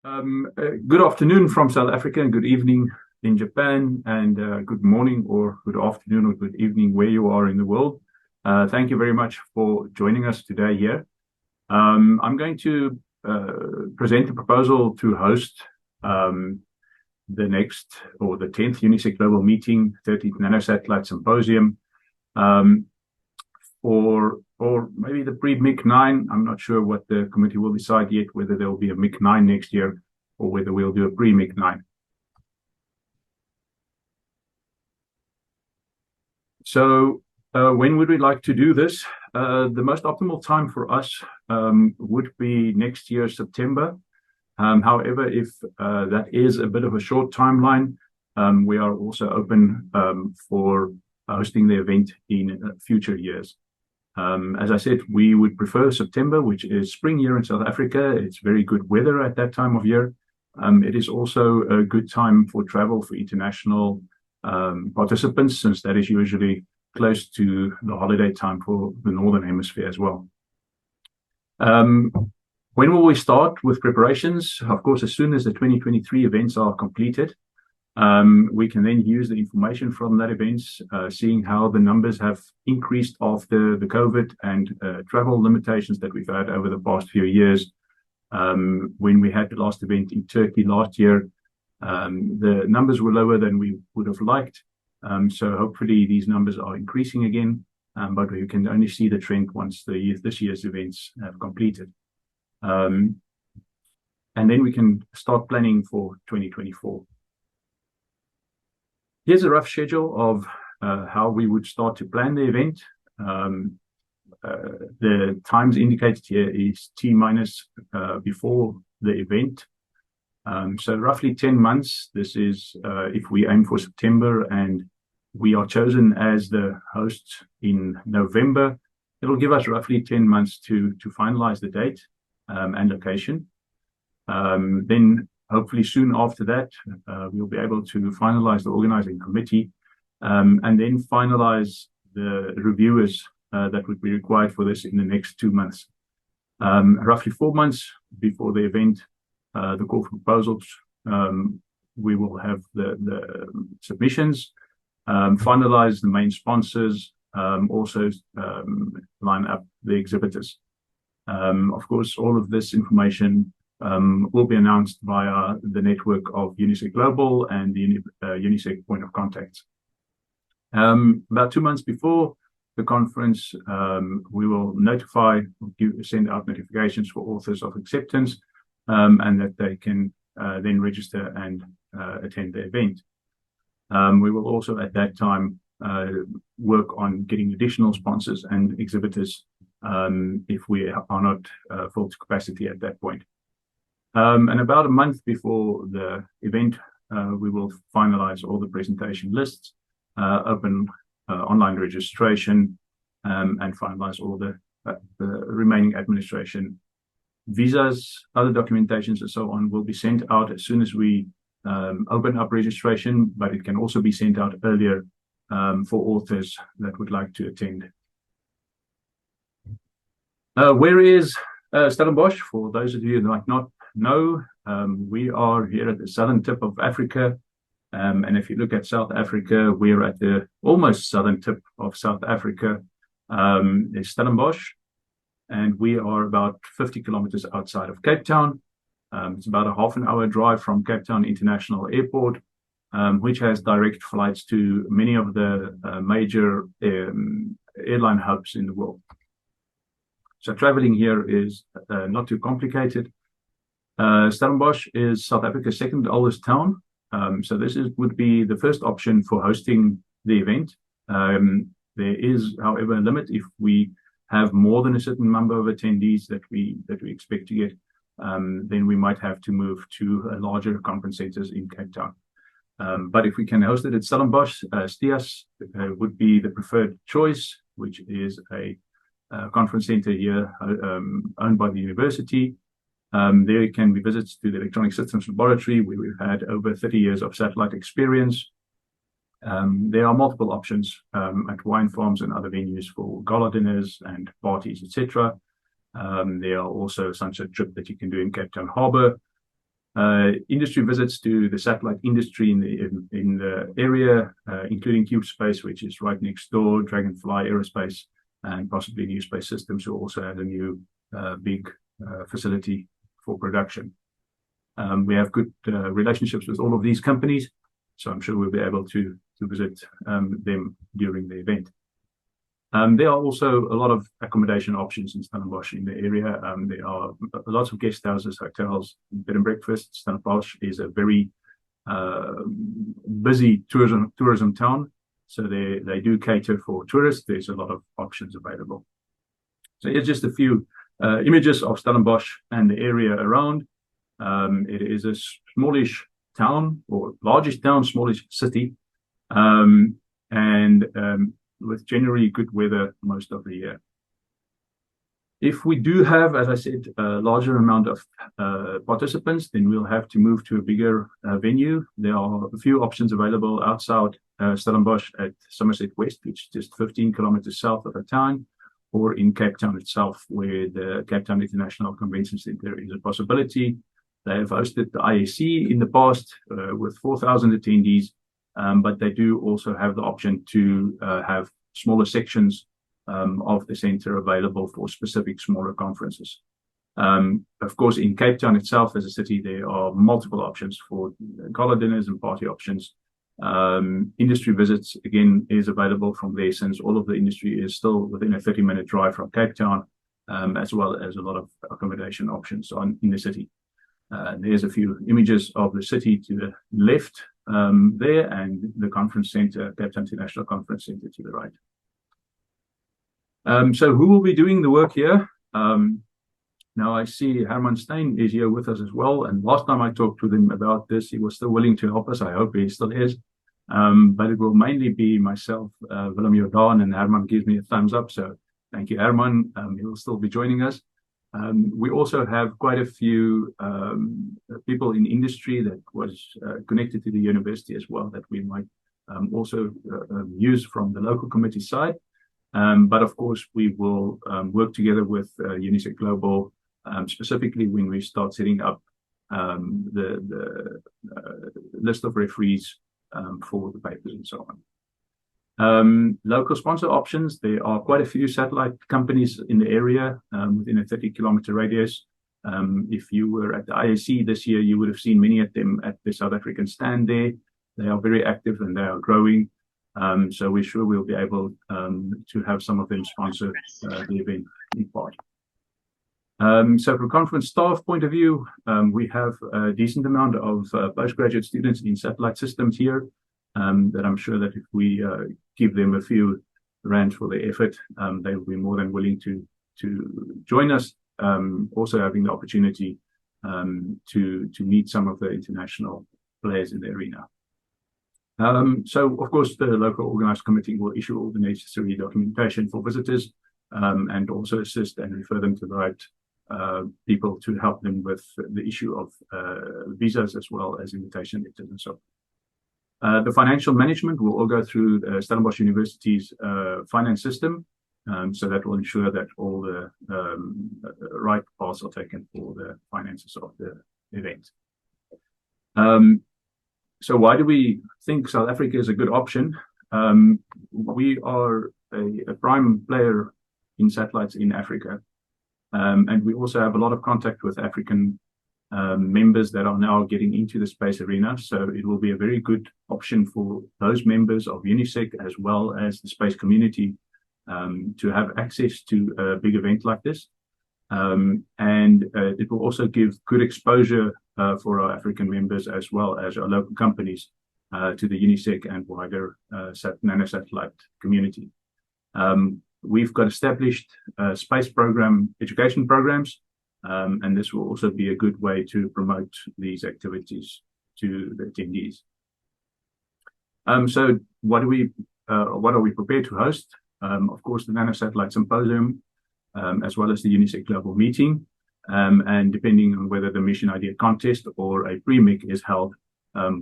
Good afternoon from South Africa, and good evening in Japan, and good morning or good afternoon or good evening where you are in the world. Thank you very much for joining us today here. I'm going to present a proposal to host the next or the 10th UNISEC-Global meeting, 13th Nanosatellite Symposium, or maybe the pre-MIC-9. I'm not sure what the committee will decide yet, whether there will be a MIC-9 next year or whether we'll do a pre-MIC-9. So when would we like to do this? The most optimal time for us would be next year, September. However, if that is a bit of a short timeline, we are also open for hosting the event in future years. As I said, we would prefer September, which is spring here in South Africa. It's very good weather at that time of year. It is also a good time for travel for international participants, since that is usually close to the holiday time for the Northern Hemisphere as well. When will we start with preparations? Of course, as soon as the 2023 events are completed, we can then use the information from that events, seeing how the numbers have increased after the COVID and travel limitations that we've had over the past few years. When we had the last event in Turkey last year, the numbers were lower than we would have liked. So hopefully these numbers are increasing again, but we can only see the trend once this year's events have completed. And then we can start planning for 2024. Here's a rough schedule of how we would start to plan the event. The times indicated here is T-minus before the event. So roughly 10 months. This is if we aim for September and we are chosen as the host in November, it'll give us roughly 10 months to finalize the date and location. Then hopefully soon after that, we'll be able to finalize the organizing committee and then finalize the reviewers that would be required for this in the next 2 months. Roughly 4 months before the event, the call for proposals, we will have the submissions, finalize the main sponsors, also line up the exhibitors. Of course, all of this information will be announced via the network of UNISEC-Global and the UNISEC point of contact. About 2 months before the conference, we will send out notifications for authors of acceptance, and that they can then register and attend the event. We will also at that time work on getting additional sponsors and exhibitors if we are not full to capacity at that point. And about a month before the event, we will finalize all the presentation lists, open online registration, and finalize all the remaining administration. Visas, other documentations, and so on will be sent out as soon as we open up registration, but it can also be sent out earlier for authors that would like to attend. Where is Stellenbosch? For those of you who might not know, we are here at the southern tip of Africa, and if you look at South Africa, we're at the almost southern tip of South Africa. Is Stellenbosch, and we are about 50 kilometers outside of Cape Town. It's about a half an hour drive from Cape Town International Airport, which has direct flights to many of the major airline hubs in the world. So traveling here is not too complicated. Stellenbosch is South Africa's second oldest town. So this would be the first option for hosting the event. There is, however, a limit. If we have more than a certain number of attendees that we expect to get, then we might have to move to larger conference centers in Cape Town. But if we can host it at Stellenbosch, STIAS would be the preferred choice, which is a conference center here owned by the university. There can be visits to the Electronic Systems Laboratory, where we've had over 30 years of satellite experience. There are multiple options at wine farms and other venues for gala dinners and parties, etc. There are also sunset trip that you can do in Cape Town Harbour. Industry visits to the satellite industry in the area, including CubeSpace, which is right next door, Dragonfly Aerospace, and possibly New Space Systems, who also has a new big facility for production. We have good relationships with all of these companies, so I'm sure we'll be able to visit them during the event. There are also a lot of accommodation options in Stellenbosch in the area. There are lots of guest houses, hotels, bed and breakfast. Stellenbosch is a very busy tourism town, so they do cater for tourists. There's a lot of options available. So here's just a few images of Stellenbosch and the area around. It is a smallish town, or largest town, smallish city, with generally good weather most of the year. If we do have, as I said, a larger amount of participants, then we'll have to move to a bigger venue. There are a few options available outside Stellenbosch at Somerset West, which is just 15 kilometers south of the town, or in Cape Town itself, where the Cape Town International Convention Centre is a possibility. They have hosted the ISC in the past with 4,000 attendees, but they do also have the option to have smaller sections of the centre available for specific smaller conferences. Of course, in Cape Town itself as a city, there are multiple options for gala dinners and party options. Industry visits, again, is available from there, since all of the industry is still within a 30-minute drive from Cape Town, as well as a lot of accommodation options in the city. There's a few images of the city to the left there, and the conference centre, Cape Town International Conference Centre, to the right. So who will be doing the work here? Now I see Herman Stein is here with us as well, and last time I talked to him about this, he was still willing to help us. I hope he still is. But it will mainly be myself, Willem Jordan, and Herman gives me a thumbs up, so thank you, Herman. He will still be joining us. We also have quite a few people in industry that was connected to the university as well, that we might also use from the local committee side. But of course, we will work together with UNISEC-Global, specifically when we start setting up the list of referees for the papers and so on. Local sponsor options, there are quite a few satellite companies in the area within a 30-kilometer radius. If you were at the IAC this year, you would have seen many of them at the South African stand there. They are very active and they are growing. So we're sure we'll be able to have some of them sponsor the event in part. So from conference staff point of view, we have a decent amount of postgraduate students in satellite systems here, that I'm sure that if we give them a few rands for their effort, they will be more than willing to join us, also having the opportunity to meet some of the international players in the arena. So, of course, the local organized committee will issue all the necessary documentation for visitors, and also assist and refer them to the right people to help them with the issue of visas as well as invitation letters and so on. The financial management will all go through Stellenbosch University's finance system, so that will ensure that all the right paths are taken for the finances of the event. So why do we think South Africa is a good option? We are a prime player in satellites in Africa, and we also have a lot of contact with African members that are now getting into the space arena. So it will be a very good option for those members of UNISEC as well as the space community to have access to a big event like this. And it will also give good exposure for our African members as well as our local companies to the UNISEC and wider nanosatellite community. We've got established space program education programs, and this will also be a good way to promote these activities to the attendees. So what are we prepared to host? Of course, the Nanosatellite Symposium, as well as the UNISEC-Global meeting, and depending on whether the mission idea contest or a pre-MIC is held,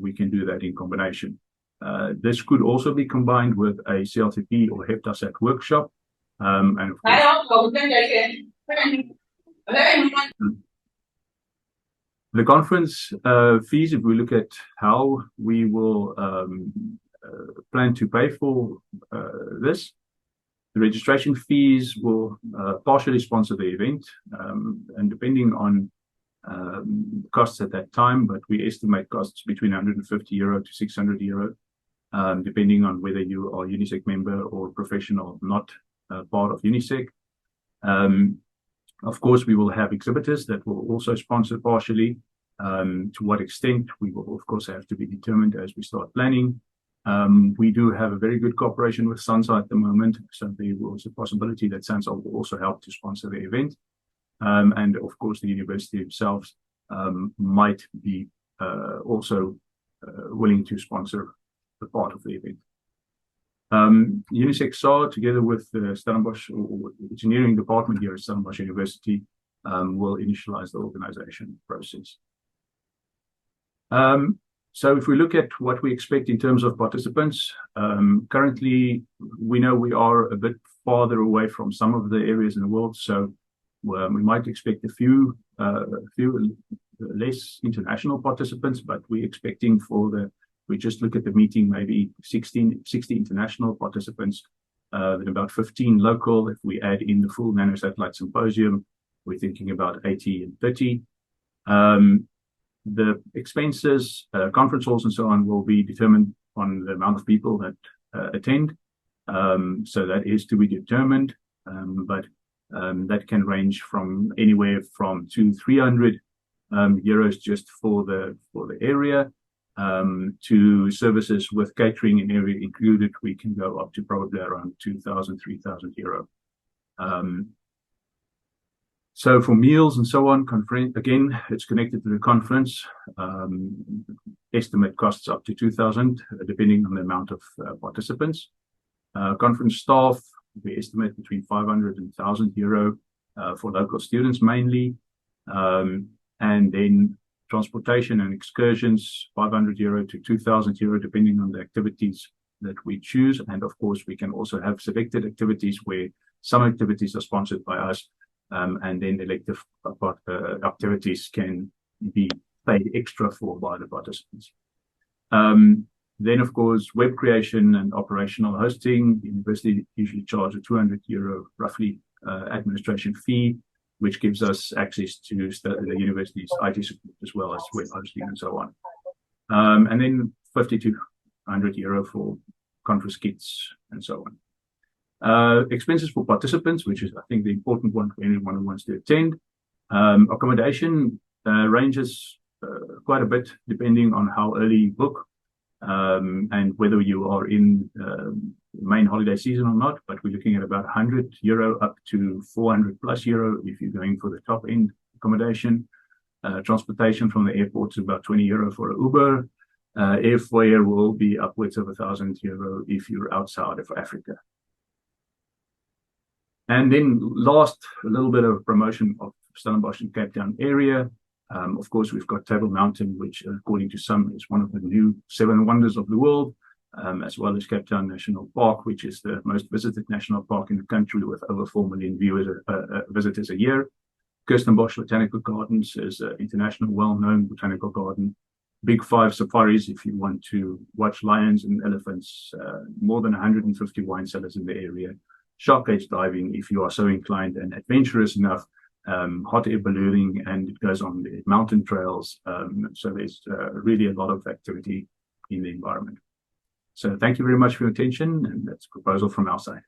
we can do that in combination. This could also be combined with a CLTP or HeptaSat workshop, and of course, The conference fees, if we look at how we will plan to pay for this, the registration fees will partially sponsor the event, and depending on costs at that time, but we estimate costs between €150 to €600, depending on whether you are UNISEC member or professional, not part of UNISEC. Of course, we will have exhibitors that will also sponsor partially. To what extent, we will, of course, have to be determined as we start planning. We do have a very good cooperation with SANSA at the moment, so there was a possibility that SANSA will also help to sponsor the event. And of course, the university themselves might be also willing to sponsor the part of the event. UNISEC-SAR, together with the Stellenbosch engineering department here at Stellenbosch University, will initialize the organization process. So if we look at what we expect in terms of participants, currently we know we are a bit farther away from some of the areas in the world, so we might expect a few less international participants, but we're expecting we just look at the meeting, maybe 60 international participants, and about 15 local. If we add in the full nanosatellite symposium, we're thinking about 80 and 30. The expenses, conference halls and so on will be determined on the amount of people that attend. So that is to be determined, but that can range from anywhere from €200 to €300 just for the area, to services with catering and area included. We can go up to probably around €2,000, €3,000. So for meals and so on, again, it's connected to the conference. Estimate costs up to 2,000, depending on the amount of participants. Conference staff, we estimate between 500 and €1,000 for local students mainly. And then transportation and excursions, €500 to €2,000, depending on the activities that we choose. And of course, we can also have selected activities where some activities are sponsored by us, and then elective activities can be paid extra for by the participants. Then, of course, web creation and operational hosting. The university usually charges €200 roughly administration fee, which gives us access to the university's IT support as well as web hosting and so on. And then €50 to €100 for conference kits and so on. Expenses for participants, which is, I think, the important one for anyone who wants to attend. Accommodation ranges quite a bit depending on how early you book, and whether you are in main holiday season or not, but we're looking at about €100 up to €400+ if you're going for the top end accommodation. Transportation from the airport is about €20 for an Uber. Airfare will be upwards of €1,000 if you're outside of Africa. And then last, a little bit of promotion of Stellenbosch and Cape Town area. Of course, we've got Table Mountain, which according to some is one of the new 7 wonders of the world, as well as Cape Town National Park, which is the most visited national park in the country with over 4 million visitors a year. Kirstenbosch Botanical Gardens is an international well-known botanical garden. Big 5 safaris if you want to watch lions and elephants. More than 150 wine cellars in the area. Shark cage diving if you are so inclined and adventurous enough. Hot air ballooning, and it goes on the mountain trails. So there's really a lot of activity in the environment. So thank you very much for your attention, and that's a proposal from our side.